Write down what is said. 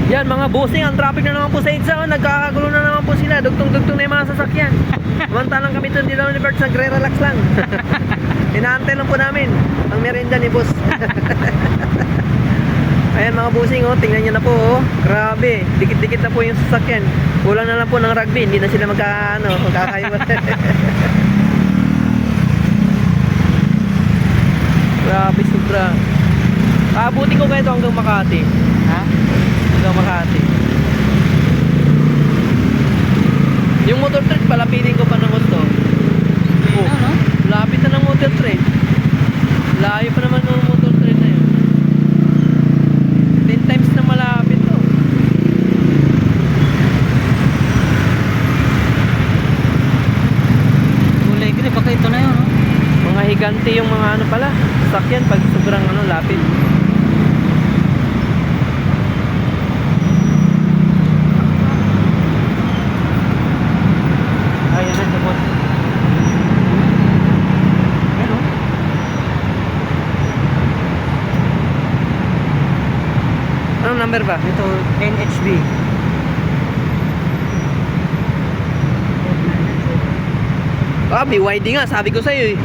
Yan mga bossing, ang traffic na naman po sa EDSA. Nagkakagulo na naman po sila. Dugtong-dugtong na yung mga sasakyan. Samantalang kami doon dito ni Bert, nagre-relax lang. Inaantay lang po namin ang merienda ni boss. Ayan mga bossing, oh, tingnan nyo na po, oh. Grabe, dikit-dikit na po yung sasakyan. Kulang na lang po ng rugby, hindi na sila magkakaiwan. Grabe, sobra. Aabutin ko kayo ito hanggang Makati. Ha? Hanggang Makati. Yung motor trade, palapitin ko pa ng gusto. Oh, Ano? lapit na ng motor trade. Layo pa naman ng motor trade na yun. 10 times na malapit to. Kulay green, baka ito na yun, no? Mga higante yung mga ano pala, sakyan pag sobrang ano, lapit. Ayan na, sabot. Ano? Anong number ba? Ito, NHB. Ah, BYD nga, sabi ko sa'yo eh.